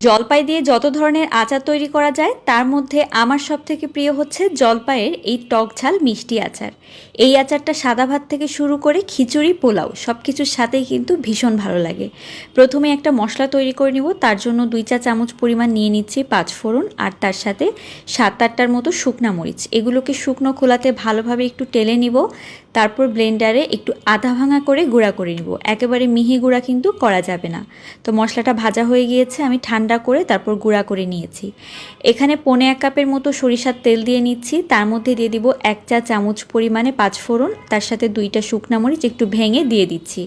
জলপাই দিয়ে যত ধরনের আচার তৈরি করা যায় তার মধ্যে আমার সবথেকে প্রিয় হচ্ছে জলপাইয়ের এই টক ঝাল মিষ্টি আচার। এই আচারটা সাদা ভাত থেকে শুরু করে খিচুড়ি, পোলাও সব কিছুর সাথেই কিন্তু ভীষণ ভালো লাগে। প্রথমে একটা মশলা তৈরি করে নিব। তার জন্য 2 চা চামচ পরিমাণ নিয়ে নিচ্ছি পাঁচফোড়ন, আর তার সাথে 7-8টার মতো শুকনা মরিচ। এগুলোকে শুকনো খোলাতে ভালোভাবে একটু টেলে নিব। তারপর ব্লেন্ডারে একটু আধা ভাঙা করে গুঁড়া করে নিব। একেবারে মিহি গুঁড়া কিন্তু করা যাবে না। তো মশলাটা ভাজা হয়ে গিয়েছে, আমি ঠান্ডা করে তারপর গুঁড়া করে নিয়েছি। এখানে 1.25 কাপের মতো সরিষার তেল দিয়ে নিচ্ছি। তার মধ্যে দিয়ে দিব 1 চা চামচ পরিমাণে পাঁচফোড়ন, তার সাথে 2টা শুকনা মরিচ একটু ভেঙে দিয়ে দিচ্ছি।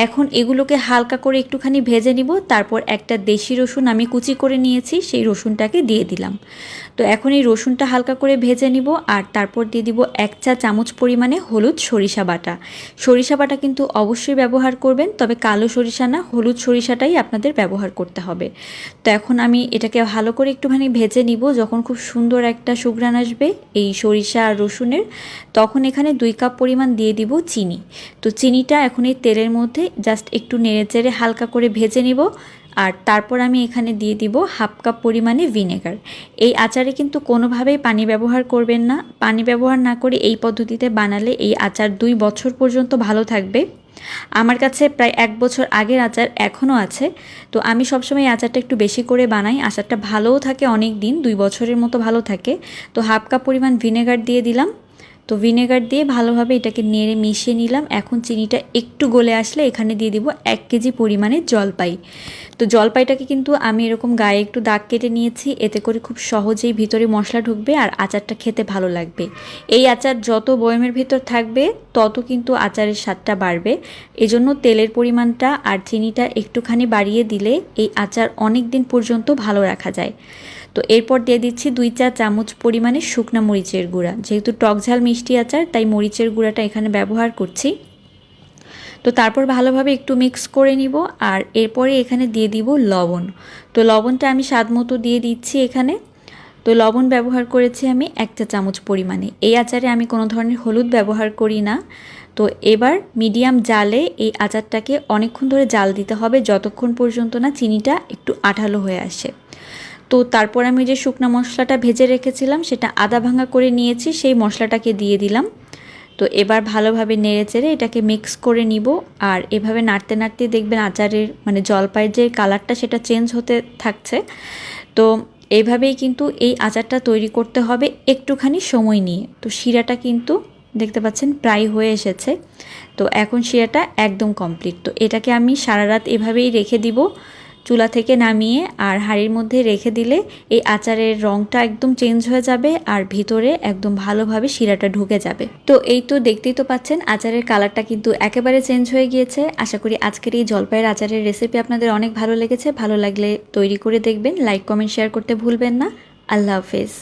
এখন এগুলোকে হালকা করে একটুখানি ভেজে নিব। তারপর একটা দেশি রসুন আমি কুচি করে নিয়েছি, সেই রসুনটাকে দিয়ে দিলাম। তো এখন এই রসুনটা হালকা করে ভেজে নিব। আর তারপর দিয়ে দিব 1 চা চামচ পরিমাণে হলুদ সরিষা বাটা। সরিষা বাটা কিন্তু অবশ্যই ব্যবহার করবেন, তবে কালো সরিষা না, হলুদ সরিষাটাই আপনাদের ব্যবহার করতে হবে। তো এখন আমি এটাকে ভালো করে একটুখানি ভেজে নিব। যখন খুব সুন্দর একটা সুঘ্রাণ আসবে এই সরিষা আর রসুনের, তখন এখানে 2 কাপ পরিমাণ দিয়ে দিব চিনি। তো চিনিটা এখন এই তেলের মধ্যে জাস্ট একটু নেড়েচেড়ে হালকা করে ভেজে নিব। আর তারপর আমি এখানে দিয়ে দিব 1/2 কাপ পরিমাণে ভিনেগার। এই আচারে কিন্তু কোনোভাবেই পানি ব্যবহার করবেন না। পানি ব্যবহার না করে এই পদ্ধতিতে বানালে এই আচার 2 বছর পর্যন্ত ভালো থাকবে। আমার কাছে প্রায় 1 বছর আগের আচার এখনও আছে। তো আমি সবসময় এই আচারটা একটু বেশি করে বানাই। আচারটা ভালোও থাকে, অনেক দিন 2 বছরের মতো ভালো থাকে। তো 1/2 কাপ পরিমাণ ভিনেগার দিয়ে দিলাম। তো ভিনেগার দিয়ে ভালোভাবে এটাকে নেড়ে মিশিয়ে নিলাম। এখন চিনিটা একটু গলে আসলে এখানে দিয়ে দিব 1 কেজি পরিমাণে জলপাই। তো জলপাইটাকে কিন্তু আমি এরকম গায়ে একটু দাগ কেটে নিয়েছি, এতে করে খুব সহজেই ভিতরে মশলা ঢুকবে আর আচারটা খেতে ভালো লাগবে। এই আচার যত বয়মের ভিতর থাকবে তত কিন্তু আচারের স্বাদটা বাড়বে। এজন্য তেলের পরিমাণটা আর চিনিটা একটুখানি বাড়িয়ে দিলে এই আচার অনেক দিন পর্যন্ত ভালো রাখা যায়। তো এরপর দিয়ে দিচ্ছি 2 চা চামচ পরিমাণে শুকনা মরিচের গুঁড়া। যেহেতু টক ঝাল মিষ্টি আচার, তাই মরিচের গুঁড়াটা এখানে ব্যবহার করছি। তো তারপর ভালোভাবে একটু মিক্স করে নিব। আর এরপরে এখানে দিয়ে দিব লবণ। তো লবণটা আমি স্বাদ মতো দিয়ে দিচ্ছি এখানে। তো লবণ ব্যবহার করেছি আমি 1 চা চামচ পরিমাণে। এই আচারে আমি কোনো ধরনের হলুদ ব্যবহার করি না। তো এবার মিডিয়াম জালে এই আচারটাকে অনেকক্ষণ ধরে জাল দিতে হবে, যতক্ষণ পর্যন্ত না চিনিটা একটু আঠালো হয়ে আসে। তো তারপর আমি যে শুকনো মশলাটা ভেজে রেখেছিলাম সেটা আধা ভাঙা করে নিয়েছি, সেই মশলাটাকে দিয়ে দিলাম। তো এবার ভালোভাবে নেড়েচেড়ে এটাকে মিক্স করে নিব। আর এভাবে নাড়তে নাড়তে দেখবেন আচারের মানে জলপাইয়ের যে কালারটা সেটা চেঞ্জ হতে থাকছে। তো এইভাবেই কিন্তু এই আচারটা তৈরি করতে হবে একটুখানি সময় নিয়ে। তো শিরাটা কিন্তু দেখতে পাচ্ছেন প্রায় হয়ে এসেছে। তো এখন শিরাটা একদম কমপ্লিট। তো এটাকে আমি সারা রাত এভাবেই রেখে দিব, চুলা থেকে নামিয়ে আর হাঁড়ির মধ্যে রেখে দিলে এই আচারের রঙটা একদম চেঞ্জ হয়ে যাবে আর ভিতরে একদম ভালোভাবে শিরাটা ঢুকে যাবে। তো এই তো দেখতেই তো পাচ্ছেন আচারের কালারটা কিন্তু একেবারে চেঞ্জ হয়ে গিয়েছে। আশা করি আজকের এই জলপাইয়ের আচারের রেসিপি আপনাদের অনেক ভালো লেগেছে। ভালো লাগলে তৈরি করে দেখবেন, লাইক কমেন্ট শেয়ার করতে ভুলবেন না। আল্লাহ হাফেজ।